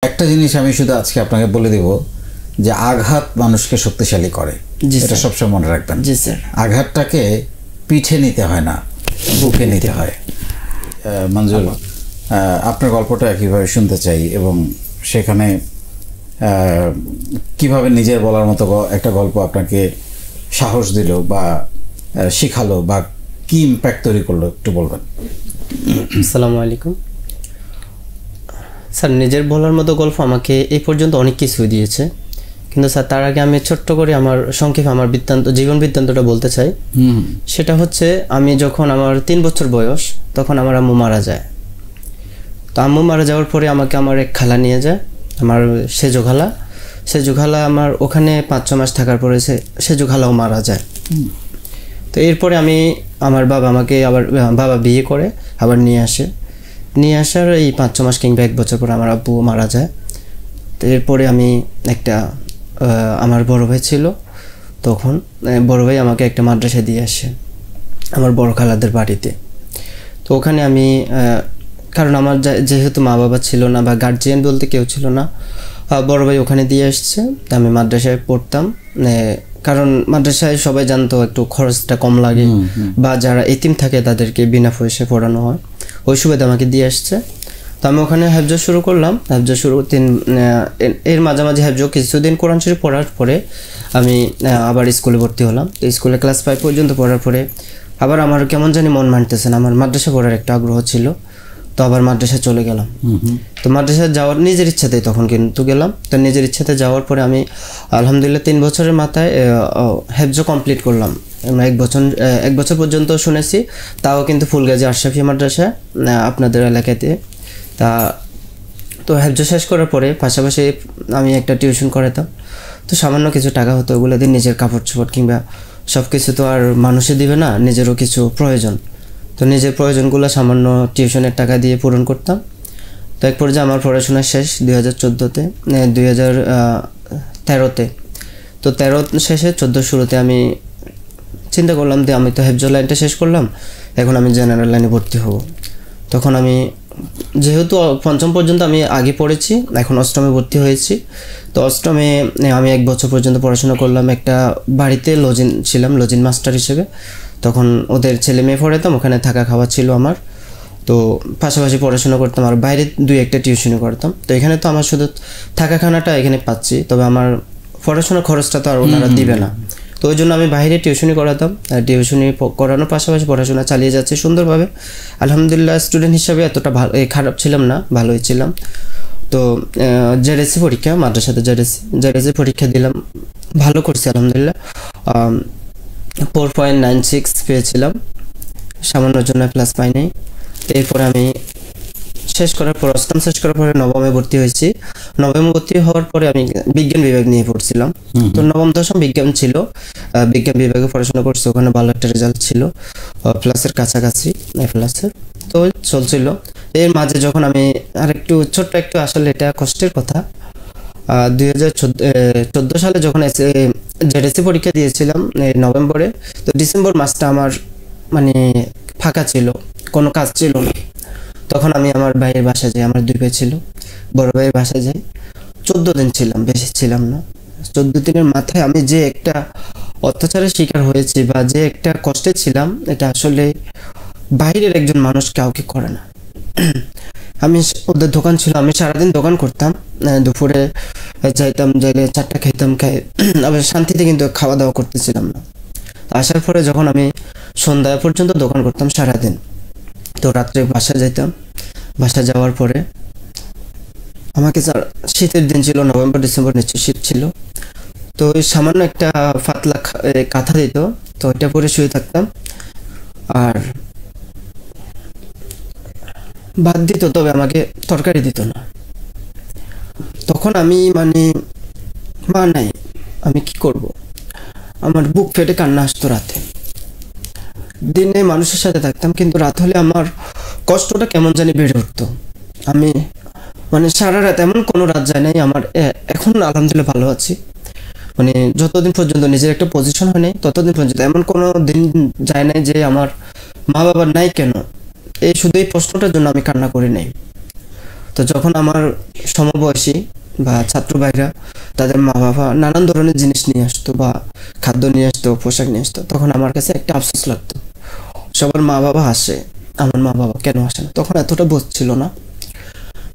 একটা জিনিস আমি শুধু আজকে আপনাকে বলে দেব যে আঘাত মানুষকে শক্তিশালী করে, এটা সবসময় মনে রাখবেন। জি স্যার। আঘাতটাকে পিঠে নিতে হয় না, বুকে নিতে হয়। মঞ্জুর, আপনার গল্পটা একইভাবে শুনতে চাই এবং সেখানে কিভাবে নিজের বলার মতো একটা গল্প আপনাকে সাহস দিল বা শিখালো বা কি ইম্প্যাক্ট তৈরি করলো একটু বলবেন। আসসালামু আলাইকুম স্যার। নিজের বলার মতো গল্প আমাকে এই পর্যন্ত অনেক কিছুই দিয়েছে, কিন্তু স্যার তার আগে আমি ছোট্ট করে আমার সংক্ষেপে আমার জীবন বৃত্তান্তটা বলতে চাই। সেটা হচ্ছে, আমি যখন আমার 3 বছর বয়স তখন আমার আম্মু মারা যায়। তো আম্মু মারা যাওয়ার পরে আমাকে আমার এক খালা নিয়ে যায়, আমার সেজো খালা আমার ওখানে 5-6 মাস থাকার পরে সেজো খালাও মারা যায়। তো এরপরে আমার বাবা বিয়ে করে আবার নিয়ে আসার এই 5-6 মাস কিংবা 1 বছর পর আমার আব্বু মারা যায়। তো এরপরে আমি আমার বড় ভাই ছিল, তখন বড় ভাই আমাকে একটা মাদ্রাসায় দিয়ে আসে আমার বড় খালাদের বাড়িতে। তো ওখানে আমি কারণ আমার যেহেতু মা বাবা ছিল না বা গার্জিয়ান বলতে কেউ ছিল না, বড় ভাই ওখানে দিয়ে আসছে। তো আমি মাদ্রাসায় পড়তাম, কারণ মাদ্রাসায় সবাই জানতো একটু খরচটা কম লাগে বা যারা এতিম থাকে তাদেরকে বিনা পয়সায় পড়ানো হয়, ওই সুবাদে আমাকে দিয়ে আসছে। তো আমি ওখানে হেফজ শুরু করলাম। এর মাঝামাঝি হেফজ কিছুদিন কোরআন শরীফ পড়ার পরে আমি আবার স্কুলে ভর্তি হলাম। তো স্কুলে ক্লাস 5 পর্যন্ত পড়ার পরে আবার আমার কেমন জানি মন মানতেছে না, আমার মাদ্রাসা পড়ার একটা আগ্রহ ছিল। তো আবার মাদ্রাসায় চলে গেলাম। তো মাদ্রাসায় যাওয়ার নিজের ইচ্ছাতেই তখন কিন্তু গেলাম। তো নিজের ইচ্ছাতে যাওয়ার পরে আমি আলহামদুলিল্লাহ 3 বছরের মাথায় হেফজ কমপ্লিট করলাম। 1 বছর পর্যন্ত শুনেছি, তাও কিন্তু ফুলগাজী আশরাফি মাদ্রাসা আপনাদের এলাকাতে। তো হেফজ শেষ করার পরে পাশাপাশি আমি একটা টিউশন করাতাম। তো সামান্য কিছু টাকা হতো, ওগুলো দিয়ে নিজের কাপড় চোপড় কিংবা সব কিছু তো আর মানুষে দিবে না, নিজেরও কিছু প্রয়োজন। তো নিজের প্রয়োজনগুলো সামান্য টিউশনের টাকা দিয়ে পূরণ করতাম। তো এক পর্যায়ে আমার পড়াশোনা শেষ 2013-তে। তো 13 শেষে 14 শুরুতে আমি চিন্তা করলাম যে আমি তো হেফজ লাইনটা শেষ করলাম, এখন আমি জেনারেল লাইনে ভর্তি হব। তখন আমি যেহেতু 5ম পর্যন্ত আমি আগে পড়েছি, এখন 8মে ভর্তি হয়েছি। তো 8মে আমি 1 বছর পর্যন্ত পড়াশোনা করলাম। একটা বাড়িতে ছিলাম লজিন মাস্টার হিসেবে। তখন ওদের ছেলে মেয়ে পড়াতাম, ওখানে থাকা খাওয়া ছিল আমার। তো পাশাপাশি পড়াশোনা করতাম আর বাইরে 2-1টা টিউশনি করতাম। তো এখানে তো আমার শুধু থাকা খানাটা এখানে পাচ্ছি, তবে আমার পড়াশোনার খরচটা তো আর ওনারা দিবে না। তো ওই জন্য আমি বাইরে টিউশনি করাতাম। টিউশনি করানোর পাশাপাশি পড়াশোনা চালিয়ে যাচ্ছি সুন্দরভাবে আলহামদুলিল্লাহ। স্টুডেন্ট হিসাবে এতটা খারাপ ছিলাম না, ভালোই ছিলাম। তো জেডএসসি পরীক্ষা, মাদ্রাসাতে জেডএসসি পরীক্ষা দিলাম, ভালো করছি আলহামদুলিল্লাহ। 4.96 পেয়েছিলাম, সামান্যর জন্য ক্লাস পাই নাই। এরপরে আমি শেষ করার পর 8ম শেষ করার পরে 9মে ভর্তি হয়েছি। 9মে ভর্তি হওয়ার পরে আমি বিজ্ঞান বিভাগ নিয়ে পড়ছিলাম। তো 9ম 10ম বিজ্ঞান ছিল, বিজ্ঞান বিভাগে পড়াশোনা করছি। ওখানে ভালো একটা রেজাল্ট ছিল, প্লাসের কাছাকাছি, প্লাসের। তো চলছিল। এর মাঝে যখন আমি আরেকটু ছোট্ট একটু, আসলে এটা কষ্টের কথা, 2014 সালে যখন জেডএসসি পরীক্ষা দিয়েছিলাম নভেম্বরে, তো ডিসেম্বর মাসটা আমার ফাঁকা ছিল, কোনো কাজ ছিল না। তখন আমি আমার ভাইয়ের বাসায় যাই, আমার 2 ভাই ছিল, বড় ভাইয়ের বাসায় যাই। 14 দিন ছিলাম, বেশি ছিলাম না। 14 দিনের মাথায় আমি যে একটা অত্যাচারের শিকার হয়েছি বা যে একটা কষ্টে ছিলাম, এটা আসলে বাইরের একজন মানুষ কাউকে করে না। আমি ওদের দোকান ছিল, আমি সারাদিন দোকান করতাম, দুপুরে যাইতাম, যাইলে 4টা খেতাম, আবার শান্তিতে কিন্তু খাওয়া দাওয়া করতেছিলাম না। আসার পরে যখন আমি সন্ধ্যা পর্যন্ত দোকান করতাম সারাদিন, তো রাত্রে বাসায় যাইতাম। বাসায় যাওয়ার পরে আমাকে শীতের দিন ছিল, নভেম্বর ডিসেম্বর, নিশ্চয় শীত ছিল। তো ওই সামান্য একটা পাতলা কাঁথা দিত, তো ওইটা পরে শুয়ে থাকতাম। আর ভাত দিত, তবে আমাকে তরকারি দিত না। তখন আমি মা নাই, আমি কি করব? আমার বুক ফেটে কান্না আসতো রাতে। দিনে মানুষের সাথে থাকতাম, কিন্তু রাত হলে আমার কষ্টটা কেমন জানি বেড়ে উঠতো। আমি সারা রাত, এমন কোনো রাত যায় নাই আমার। এখন আলহামদুলিল্লাহ ভালো আছি, যতদিন পর্যন্ত নিজের একটা পজিশন হয় নাই ততদিন পর্যন্ত এমন কোনো দিন যায় নাই যে আমার মা বাবা নাই কেন, শুধু এই প্রশ্নটার জন্য আমি কান্না করি নাই। তো যখন আমার সমবয়সী বা ছাত্র ভাইরা তাদের মা বাবা নানান ধরনের জিনিস নিয়ে আসতো বা খাদ্য নিয়ে আসতো, পোশাক নিয়ে আসতো, তখন আমার কাছে একটা আফসোস লাগতো। সবার মা বাবা আসে, আমার মা বাবা কেন আসে না? তখন এতটা বোঝ ছিল না।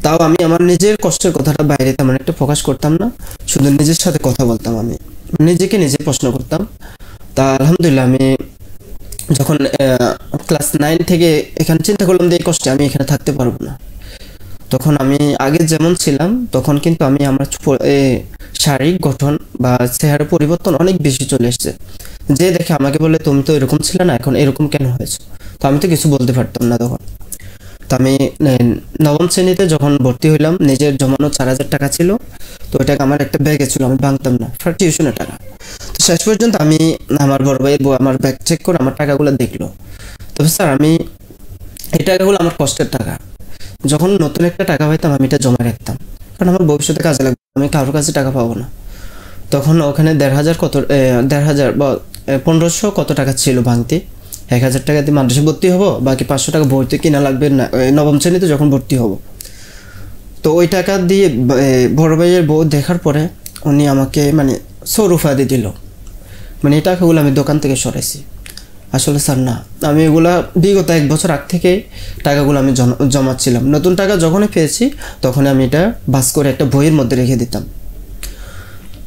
তাও আমি আমার নিজের কষ্টের কথাটা বাইরে তেমন একটা প্রকাশ করতাম না, শুধু নিজের সাথে কথা বলতাম। আমি নিজেকে নিজে প্রশ্ন করতাম। তা আলহামদুলিল্লাহ আমি যখন ক্লাস 9 থেকে এখানে চিন্তা করলাম যে এই কষ্টে আমি এখানে থাকতে পারবো না। তখন আমি আগে যেমন ছিলাম তখন কিন্তু আমি আমার শারীরিক গঠন বা চেহারা পরিবর্তন অনেক বেশি চলে এসেছে। যে দেখে আমাকে বলে তুমি তো এরকম ছিলে না, এখন এরকম কেন হয়েছে? তো আমি তো কিছু বলতে পারতাম না তখন। তো আমি নবম শ্রেণীতে যখন ভর্তি হইলাম, নিজের জমানো 4,000 টাকা ছিল, তো ওইটাকে আমার একটা ব্যাগে ছিল, আমি ভাঙতাম না, টিউশনের টাকা। তো শেষ পর্যন্ত আমি আমার বড় ভাইয়ের বউ আমার ব্যাগ চেক করে আমার টাকাগুলো দেখলো। তবে স্যার আমি এই টাকাগুলো আমার কষ্টের টাকা, যখন নতুন একটা টাকা পাইতাম আমি এটা জমা রাখতাম, কারণ আমার ভবিষ্যতে কাজে লাগবে, আমি কারোর কাছে টাকা পাবো না। তখন ওখানে 1,500 কত 1,500 বা 1,500 কত টাকা ছিল ভাঙতে। 1,000 টাকা দিয়ে মাদ্রাসা ভর্তি হবো, বাকি 500 টাকা বইতে কিনা লাগবে না নবম শ্রেণীতে যখন ভর্তি হব। তো ওই টাকা দিয়ে বড় ভাইয়ের বউ দেখার পরে উনি আমাকে মানে সরুফা দিয়ে দিল, মানে এই টাকাগুলো আমি দোকান থেকে সরাইছি। আসলে স্যার না, আমি এগুলা বিগত 1 বছর আগ থেকে টাকাগুলো আমি জমাচ্ছিলাম। নতুন টাকা যখনই পেয়েছি তখন আমি এটা বাস করে একটা বইয়ের মধ্যে রেখে দিতাম।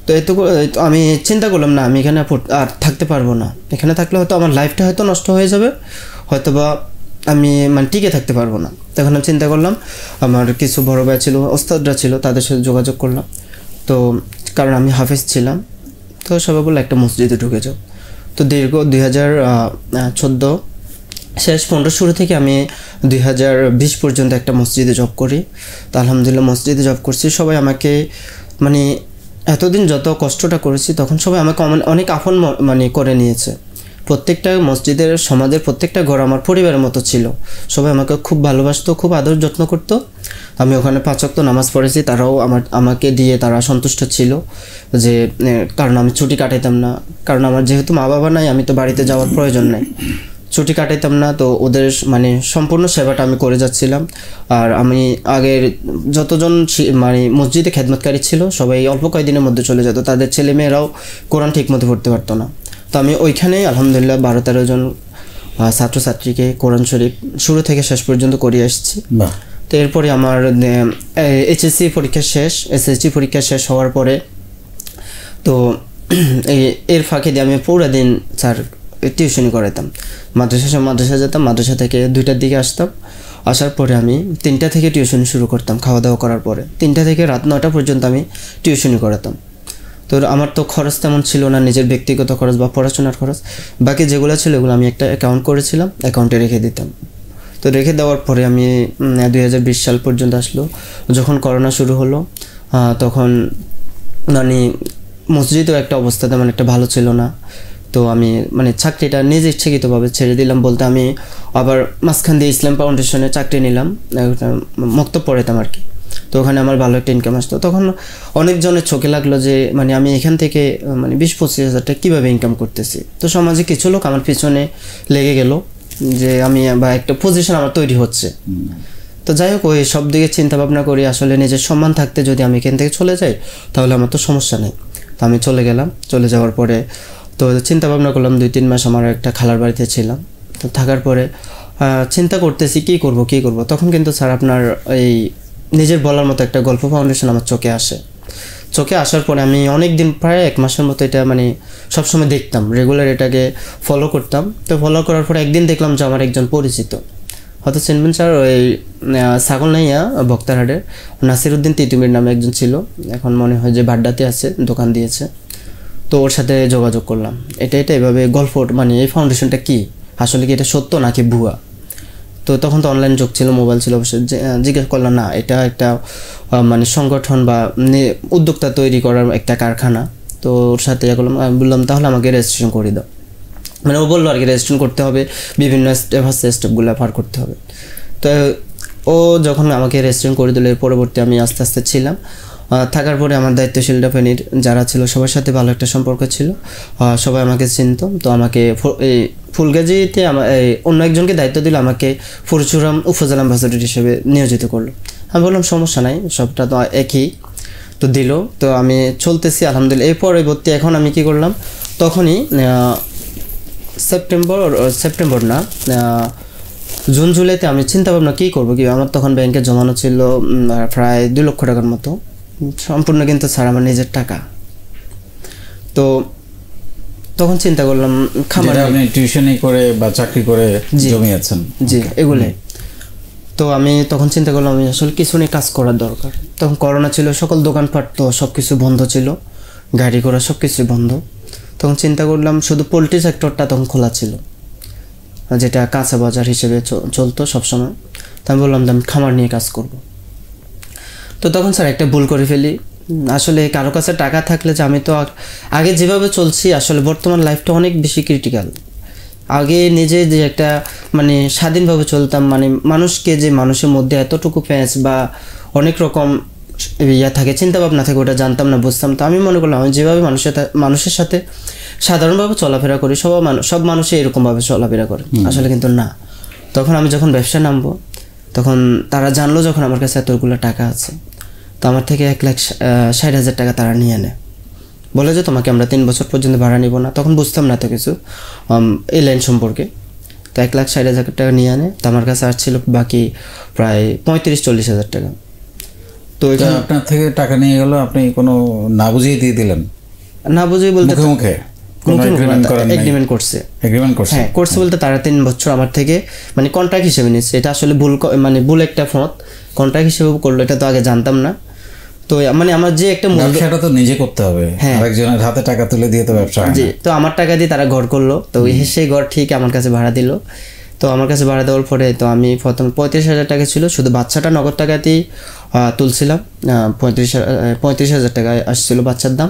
তো এটুকু আমি চিন্তা করলাম না আমি এখানে আর থাকতে পারবো না, এখানে থাকলে হয়তো আমার লাইফটা হয়তো নষ্ট হয়ে যাবে, হয়তো বা আমি মানে টিকে থাকতে পারবো না। তখন আমি চিন্তা করলাম, আমার কিছু বড় ভাই ছিল, ওস্তাদরা ছিল, তাদের সাথে যোগাযোগ করলাম। তো কারণ আমি হাফেজ ছিলাম, তো সবাই বললো একটা মসজিদে ঢুকে যাও। তো দীর্ঘ 2014 শেষ 15 শুরু থেকে আমি 2020 পর্যন্ত একটা মসজিদে জব করি। তো আলহামদুলিল্লাহ মসজিদে জব করছি। সবাই আমাকে মানে এতদিন যত কষ্টটা করেছি তখন সবাই আমাকে অনেক আপন মানে করে নিয়েছে। প্রত্যেকটা মসজিদের সমাজের প্রত্যেকটা ঘর আমার পরিবারের মতো ছিল। সবাই আমাকে খুব ভালোবাসতো, খুব আদর যত্ন করতো। আমি ওখানে 5 ওয়াক্ত নামাজ পড়েছি, তারাও আমাকে দিয়ে তারা সন্তুষ্ট ছিল যে কারণ আমি ছুটি কাটাইতাম না, কারণ আমার যেহেতু মা বাবা নাই আমি তো বাড়িতে যাওয়ার প্রয়োজন নাই, ছুটি কাটাইতাম না। তো ওদের মানে সম্পূর্ণ সেবাটা আমি করে যাচ্ছিলাম। আর আমি আগের যতজন মানে মসজিদে খেদমতকারী ছিল সবাই অল্প কয়েকদিনের মধ্যে চলে যেত, তাদের ছেলে মেয়েরাও কোরআন ঠিক মতো পড়তে পারতো না। তো আমি ওইখানে আলহামদুলিল্লাহ 12-13 জন ছাত্রছাত্রীকে কোরআন শরীফ শুরু থেকে শেষ পর্যন্ত করিয়ে আসছি। তো এরপরে আমার এইচএসসি পরীক্ষা শেষ, এসএসসি পরীক্ষা শেষ হওয়ার পরে তো এর ফাঁকে দিয়ে আমি পুরো দিন স্যার টিউশনি করাইতাম। মাদ্রাসা যেতাম, মাদ্রাসা থেকে 2টার দিকে আসতাম, আসার পরে আমি 3টা থেকে টিউশনি শুরু করতাম। খাওয়া দাওয়া করার পরে 3টা থেকে রাত 9টা পর্যন্ত আমি টিউশনি করাতাম। তো আমার তো খরচ তেমন ছিল না, নিজের ব্যক্তিগত খরচ বা পড়াশোনার খরচ, বাকি যেগুলো ছিল এগুলো আমি একটা অ্যাকাউন্ট করেছিলাম, অ্যাকাউন্টে রেখে দিতাম। তো রেখে দেওয়ার পরে আমি 2020 সাল পর্যন্ত আসলো, যখন করোনা শুরু হলো তখন মানে মসজিদেও একটা অবস্থা তেমন একটা ভালো ছিল না। তো আমি মানে চাকরিটা নিজে ইচ্ছাকৃতভাবে ছেড়ে দিলাম বলতে, আমি আবার মাঝখান দিয়ে ইসলাম ফাউন্ডেশনে চাকরি নিলাম, মক্তব পড়াইতাম আর কি। তো ওখানে আমার ভালো একটা ইনকাম আসতো। তখন অনেকজনের চোখে লাগলো যে মানে আমি এখান থেকে মানে 20-25 হাজার টাকা কীভাবে ইনকাম করতেছি। তো সমাজে কিছু লোক আমার পিছনে লেগে গেল যে আমি বা একটা পজিশন আমার তৈরি হচ্ছে। তো যাই হোক ওই সব দিকে চিন্তা ভাবনা করি, আসলে নিজের সম্মান থাকতে যদি আমি এখান থেকে চলে যাই তাহলে আমার তো সমস্যা নেই। তো আমি চলে গেলাম। চলে যাওয়ার পরে তো চিন্তা ভাবনা করলাম, 2-3 মাস আমার একটা খালার বাড়িতে ছিলাম। তো থাকার পরে চিন্তা করতেছি কী করব। তখন কিন্তু স্যার আপনার এই নিজের বলার মতো একটা গল্প ফাউন্ডেশন আমার চোখে আসে। চোখে আসার পরে আমি অনেক দিন প্রায় 1 মাসের মতো এটা মানে সবসময় দেখতাম, রেগুলার এটাকে ফলো করতাম। তো ফলো করার পরে একদিন দেখলাম যে আমার একজন পরিচিত, হয়তো চিনবেন স্যার, ওই ছাগলনাইয়া বক্তারহাটের নাসিরউদ্দিন তিতুমির নামে একজন ছিল, এখন মনে হয় যে বাড্ডাতে আছে, দোকান দিয়েছে। তো ওর সাথে যোগাযোগ করলাম, এটা এভাবে গল্প মানে এই ফাউন্ডেশনটা কি, আসলে কি এটা সত্য নাকি ভুয়া। তো তখন তো অনলাইন যুগ ছিল, মোবাইল ছিল অবশ্যই। জিজ্ঞেস করলাম, না এটা একটা মানে সংগঠন বা উদ্যোক্তা তৈরি করার একটা কারখানা। তো ওর সাথে করলাম, আমি বললাম তাহলে আমাকে রেজিস্ট্রেশন করে দাও। মানে ও বললো আর কি রেজিস্ট্রেশন করতে হবে, বিভিন্ন স্টেপগুলো পার করতে হবে। তো ও যখন আমাকে রেজিস্ট্রেশন করে দিল, এর পরবর্তী আমি আস্তে আস্তে ছিলাম। থাকার পরে আমার দায়িত্বশীলরা ফেনীর যারা ছিল সবার সাথে ভালো একটা সম্পর্ক ছিল, সবাই আমাকে চিনত। তো আমাকে এই ফুলগাজীতে অন্য একজনকে দায়িত্ব দিল, আমাকে পরশুরাম উপজেলা অ্যাম্বাসেডর হিসেবে নিয়োজিত করলো। আমি বললাম সমস্যা নাই, সবটা তো একই, তো দিল। তো আমি চলতেছি আলহামদুলিল্লাহ। এর পরবর্তী এখন আমি কি করলাম, তখনই সেপ্টেম্বর না, জুন জুলাইতে আমি চিন্তা ভাবনা কী করবো কি, আমার তখন ব্যাংকে জমানো ছিল প্রায় 2 লক্ষ টাকার মতো, সম্পূর্ণ কিন্তু স্যার আমার নিজের টাকা। তো তখন চিন্তা করলাম খামার, আপনি টিউশনি করে বা চাকরি করে জমিয়েছেন। জি, এগুলোই। তো আমি তখন চিন্তা করলাম আমি আসলে কিছু নিয়ে কাজ করার দরকার। তখন করোনা ছিল, সকল দোকানপাট তো সব কিছু বন্ধ ছিল, গাড়ি ঘোড়া সব কিছুই বন্ধ। তখন চিন্তা করলাম শুধু পোলট্রি সেক্টরটা তখন খোলা ছিল, যেটা কাঁচা বাজার হিসেবে চলতো সবসময়। তো আমি বললাম আমি খামার নিয়ে কাজ করব। তো তখন স্যার একটা ভুল করে ফেলি, আসলে কারো কাছে টাকা থাকলে, যে আমি তো আগে যেভাবে চলছি, আসলে বর্তমান লাইফটা অনেক বেশি ক্রিটিক্যাল। আগে নিজে যে একটা মানে স্বাধীনভাবে চলতাম, মানে মানুষকে যে মানুষের মধ্যে এতটুকু প্যাঁচ বা অনেক রকম ইয়া থাকে, চিন্তাভাবনা থাকে, ওটা জানতাম না, বুঝতাম। তো আমি মনে করলাম আমি যেভাবে মানুষের সাথে সাধারণভাবে চলাফেরা করি, সব মানুষই এরকমভাবে চলাফেরা করে, আসলে কিন্তু না। তখন আমি যখন ব্যবসা নামবো, তখন তারা জানলো যখন আমার কাছে এতগুলো টাকা আছে, তো আমার থেকে 1,60,000 টাকা তারা নিয়ে নেয়, বলে যে তোমাকে আমরা 3 বছর পর্যন্ত ভাড়া নিব না। তখন বুঝতাম না তো কিছু এই লাইন সম্পর্কে। তো 1,60,000 টাকা নিয়ে আনে, তো আমার কাছে আর ছিল বাকি প্রায় 35-40,000 টাকা। তো আপনার থেকে টাকা নিয়ে গেল, আপনি কোনো না বুঝিয়ে দিয়ে দিলেন? না বুঝিয়ে বলতে মুখে এগ্রিমেন্ট করছে, হ্যাঁ করছে বলতে তারা 3 বছর আমার থেকে মানে কন্ট্রাক্ট হিসেবে নিচ্ছে। এটা আসলে ভুল একটা ফোন কন্ট্রাক্ট হিসেবে করলো, এটা তো আগে জানতাম না। তো মানে আমার যে একটা ব্যবসাটা তো নিজে করতে হবে, আরেকজনের হাতে টাকা তুলে দিয়ে তো ব্যবসা হয় না। জি, তো আমার টাকা দিয়ে তারা ঘর করলো, তো সেই ঘর ঠিক আমার কাছে ভাড়া দিল। তো আমার কাছে ভাড়া দেওয়ার পরে তো আমি প্রথম 35,000 টাকা ছিল, শুধু বাচ্চাটা নগদ টাকাতেই তুলছিলাম। 35,000 টাকা আসছিল বাচ্চার দাম।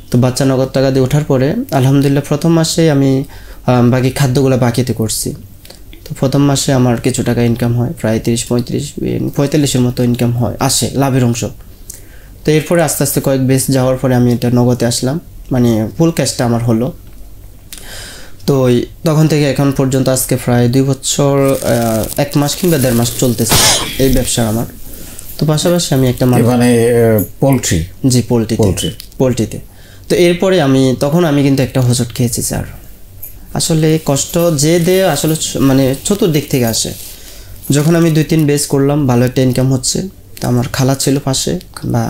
তো বাচ্চা নগদ টাকা দিয়ে ওঠার পরে আলহামদুলিল্লাহ প্রথম মাসে আমি বাকি খাদ্যগুলো বাকিতে করছি। তো প্রথম মাসে আমার কিছু টাকা ইনকাম হয়, প্রায় 30-45-45-এর মতো ইনকাম হয়, আসে লাভের অংশ। তো এরপরে আস্তে আস্তে কয়েক বেস যাওয়ার পরে আমি এটা নগদে আসলাম, মানে ফুল ক্যাশটা আমার হলো। তো তখন থেকে এখন পর্যন্ত আজকে প্রায় 2 বছর 1 মাস কিংবা 1.5 মাস চলতেছে এই ব্যবসা আমার। তো পাশাপাশি আমি একটা মানে পোলট্রি, জি পোলট্রিতে। তো এরপরে তখন আমি কিন্তু একটা হোঁচট খেয়েছি স্যার। আসলে কষ্ট যে দেয় আসলে মানে চতুর্দিক থেকে আসে। যখন আমি 2-3 বেস করলাম, ভালো একটা ইনকাম হচ্ছে, তো আমার খালা ছিল পাশে বা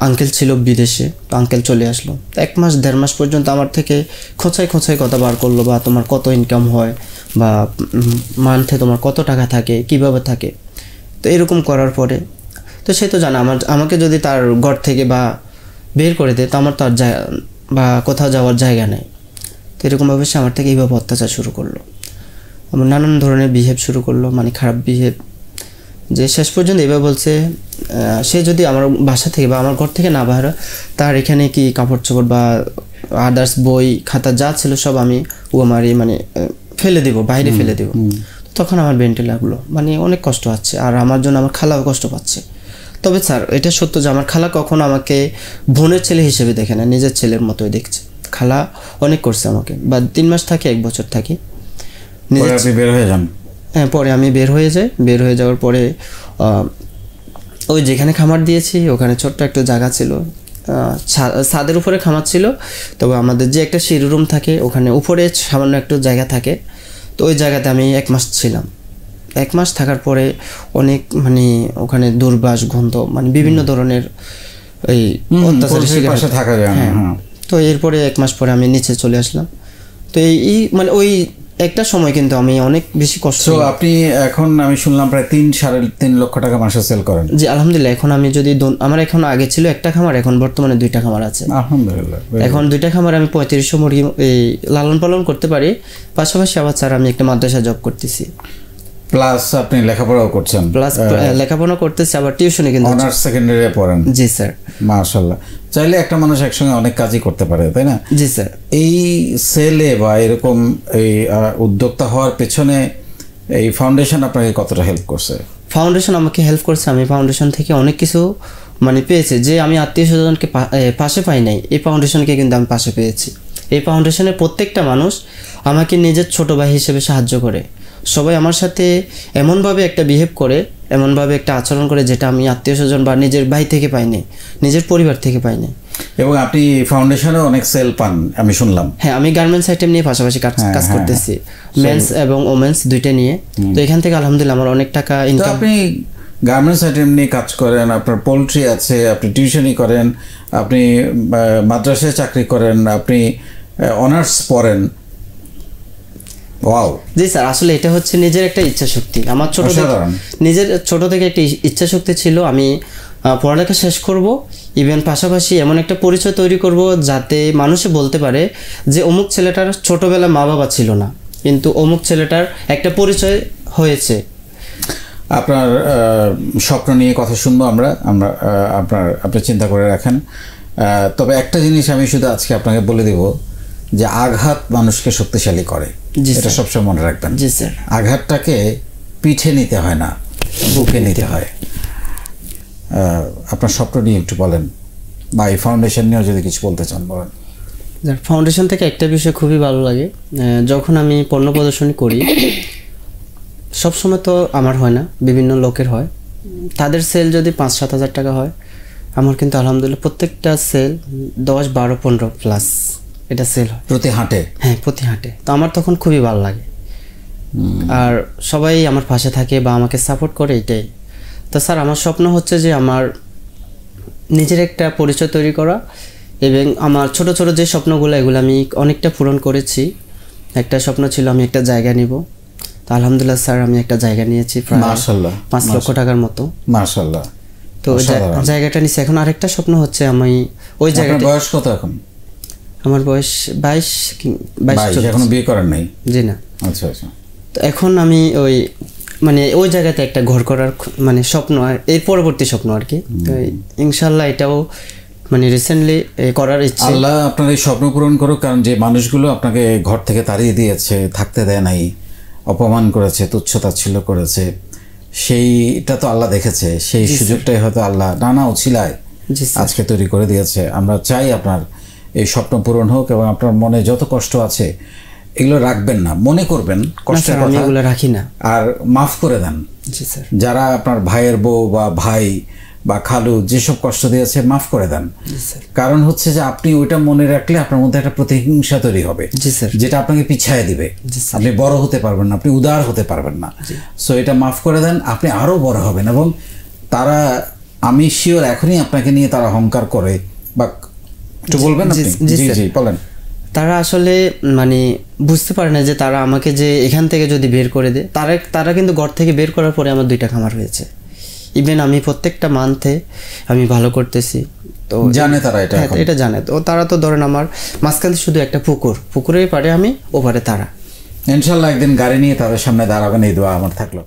আঙ্কেল ছিল বিদেশে, তো আঙ্কেল চলে আসলো। 1 মাস 1.5 মাস পর্যন্ত আমার থেকে খোঁচাই কথা বার করলো, বা তোমার কত ইনকাম হয় বা মান্থে তোমার কত টাকা থাকে, কিভাবে থাকে। তো এরকম করার পরে তো সে তো জানে আমাকে যদি তার ঘর থেকে বা বের করে দেয়, তো আমার তো আর বা কোথাও যাওয়ার জায়গা নেই। তো এরকমভাবে সে আমার থেকে এইভাবে অত্যাচার শুরু করলো, আমার নানান ধরনের বিহেভ শুরু করলো, মানে খারাপ বিহেভ, যে শেষ পর্যন্ত এবার বলছে সে যদি আমার বাসা থেকে বা আমার ঘর থেকে না বাইর হয়, তার এখানে কি কাপড় চোপড় বা আদার্স বই খাতা যা ছিল সব আমি মানে ফেলে দেবো, বাইরে ফেলে দেবো। তখন আমার বেন্টে লাগলো, মানে অনেক কষ্ট হচ্ছে, আর আমার জন্য আমার খালাও কষ্ট পাচ্ছে। তবে স্যার এটা সত্য যে আমার খালা কখনো আমাকে বোনের ছেলে হিসেবে দেখে না, নিজের ছেলের মতোই দেখছে। খালা অনেক করছে আমাকে, বা 3 মাস থাকি 1 বছর থাকি, বের হয়ে যান। হ্যাঁ, পরে আমি বের হয়ে যাই। বের হয়ে যাওয়ার পরে ওই যেখানে খামার দিয়েছি ওখানে ছোট্ট একটা জায়গা ছিল, ছাদের উপরে খামার ছিল। তবে আমাদের যে একটা সিঁড়ি রুম থাকে ওখানে উপরে সামান্য একটু জায়গা থাকে। তো ওই জায়গাতে আমি 1 মাস ছিলাম। 1 মাস থাকার পরে অনেক মানে ওখানে দুর্বাস গন্ধ, মানে বিভিন্ন ধরনের এই অত্যাচারের শিকার থাকা যায়। তো এরপরে 1 মাস পরে আমি নিচে চলে আসলাম। তো এই মানে ওই একটা সময় কিন্তু আমি অনেক বেশি কষ্ট। তো আপনি এখন আমি শুনলাম প্রায় 3-3.5 লক্ষ টাকা মাসে সেল করেন? জি আলহামদুলিল্লাহ। এখন আমি যদি আমার এখন আগে ছিল একটা খামার, এখন বর্তমানে 2টা খামার আছে আলহামদুলিল্লাহ। এখন 2টা খামার আমি 3500 মুরগি লালন পালন করতে পারি। পাশাপাশি আবার স্যার আমি একটা মাদ্রাসা জব করতেছি, প্লাস আপনি লেখাপড়াও করছেন। প্লাস লেখাপড়া করতেছি, আবার টিউশনি কিন্তু অনার্স সেকেন্ডারি পড়েন। জি স্যার। মাশাআল্লাহ। চাইলে একটা মানুষ একসঙ্গে অনেক কাজই করতে পারে, তাই না? জি স্যার। এই সেলে বা এরকম এই উদ্যোক্তা হওয়ার পেছনে এই ফাউন্ডেশন আপনাকে কতটা হেল্প করছে? ফাউন্ডেশন আমাকে হেল্প করছে। আমি ফাউন্ডেশন থেকে অনেক কিছু মানে পেয়েছি, যে আমি আত্মীয় স্বজনকে পাশে পাই নাই, এই ফাউন্ডেশনকে কিন্তু আমি পাশে পেয়েছি। এই ফাউন্ডেশনের প্রত্যেকটা মানুষ আমাকে নিজের ছোট ভাই হিসেবে সাহায্য করে, সবাই আমার সাথে এমনভাবে একটা বিহেভ করে, এমনভাবে একটা আচরণ করে যেটা আমি আত্মীয় স্বজন বা নিজের ভাই থেকে পাইনি, নিজের পরিবার থেকে পাইনি। এবং আপনি ফাউন্ডেশনে অনেক সেল পান আমি শুনলাম। হ্যাঁ, আমি গার্মেন্টস আইটেম নিয়ে পাশাপাশি কাজ করতেছি, মেন্স এবং ওমেন্স দুইটা নিয়ে। তো এখান থেকে আলহামদুলিল্লাহ আমার অনেক টাকা ইনকাম। আপনি গার্মেন্টস আইটেম নিয়ে কাজ করেন, আপনার পোলট্রি আছে, আপনি টিউশনি করেন, আপনি মাদ্রাসায় চাকরি করেন, আপনি অনার্স পড়েন। ওয়াও। জি স্যার, আসলে এটা হচ্ছে নিজের একটা ইচ্ছা শক্তি। আমার নিজের ছোট থেকে একটা ইচ্ছা শক্তি ছিল, আমি পড়ালেখা শেষ করব, ইভেন পাশাপাশি এমন একটা পরিচয় তৈরি করব যাতে মানুষে বলতে পারে যে অমুক ছেলেটার ছোটবেলায় মা বাবা ছিল না, কিন্তু অমুক ছেলেটার একটা পরিচয় হয়েছে। আপনার স্বপ্ন নিয়ে কথা শুনবো আমরা আপনি চিন্তা করে রাখেন। তবে একটা জিনিস আমি শুধু আজকে আপনাকে বলে দেব যে আঘাত মানুষকে শক্তিশালী করে, এটা সবসময় মনে রাখবেন। জি স্যার। আঘাতটাকে পিঠে নিতে হয় না, বুকে নিতে হয়। আপনার স্বপ্ন নিয়ে একটু বলেন, বা এই ফাউন্ডেশন নিয়েও যদি কিছু বলতে চান বলেন। ফাউন্ডেশন থেকে একটা বিষয় খুবই ভালো লাগে, যখন আমি পণ্য প্রদর্শনী করি, সবসময় তো আমার হয় না, বিভিন্ন লোকের হয়। তাদের সেল যদি 5-7 হাজার টাকা হয়, আমার কিন্তু আলহামদুলিল্লাহ প্রত্যেকটা সেল 10, 12, 15 প্লাস এটা সেল হয় প্রতি হাটে। হ্যাঁ, প্রতি হাটে। তো আমার তখন খুবই ভালো লাগে, আর সবাই আমার পাশে থাকে বা আমাকে সাপোর্ট করে, এটাই। তো স্যার, আমার স্বপ্ন হচ্ছে যে আমার নিজের একটা পরিচয় তৈরি করা, এবং আমার ছোট ছোট যে স্বপ্নগুলো, এগুলো আমি অনেকটা পূরণ করেছি। একটা স্বপ্ন ছিল আমি একটা জায়গা নিব, তো আলহামদুলিল্লাহ স্যার আমি একটা জায়গা নিয়েছি, প্রায় মাশাআল্লাহ 5 লক্ষ টাকার মতো। মাশাআল্লাহ। তো জায়গাটা নিয়েছি। এখন আরেকটা স্বপ্ন হচ্ছে আমি ওই জায়গাটা। বয়স কত এখন? আমার বয়স 22। এখনো বিয়ে করেন নাই? জি না। আচ্ছা আচ্ছা। তো এখন আমি ওই জায়গাতে একটা ঘর করার স্বপ্ন, আর এর পরবর্তী স্বপ্ন আর কি। তো ইনশাল্লাহ এটাও রিসেন্টলি করার ইচ্ছে। আল্লাহ আপনার এই স্বপ্ন পূরণ করুক, কারণ যে মানুষগুলো আপনাকে ঘর থেকে তাড়িয়ে দিয়েছে, থাকতে দেয় নাই, অপমান করেছে, তুচ্ছতাচ্ছিল্য করেছে, সেইটা তো আল্লাহ দেখেছে। সেই সুযোগটাই হয়তো আল্লাহ নানা উছিলায় আজকে তৈরি করে দিয়েছে। আমরা চাই আপনার এই স্বপ্ন পূরণ হোক, এবং আপনার মনে যত কষ্ট আছে এগুলো রাখবেন না, মনে করবেন কষ্টের কথা, এগুলো রাখি না, আর মাফ করে দেন। জি স্যার। যারা আপনার ভাইয়ের বউ বা ভাই বা খালু যেসব কষ্ট দিয়েছে মাফ করে দেন। কারণ হচ্ছে যে আপনি ওইটা মনে রাখলে আপনার মধ্যে একটা প্রতিহিংসা তৈরি হবে, যেটা আপনাকে পিছায় দিবে। আপনি বড় হতে পারবেন না, আপনি উদার হতে পারবেন না। সো এটা মাফ করে দেন, আপনি আরো বড় হবেন। এবং তারা, আমি শিওর এখনই আপনাকে নিয়ে তারা অহংকার করে, বা একটু বলবেন আপনি? জি জি বলেন। তারা আসলে বুঝতে পারে না যে তারা আমাকে যে এখান থেকে যদি বের করে দেয়, তারা কিন্তু ঘর থেকে বের করার পরে আমার 2টা খামার হয়েছে। ইভেন আমি প্রত্যেকটা মান্থে আমি ভালো করতেছি, তো জানে তারা এটা জানে। তো তারা তো ধরেন আমার মাঝখানে শুধু একটা পুকুরের পারে আমি, ওপারে তারা। ইনশাল্লাহ একদিন গাড়ি নিয়ে তাদের সামনে দাঁড়াবেন, এই দোয়া আমার থাকলো।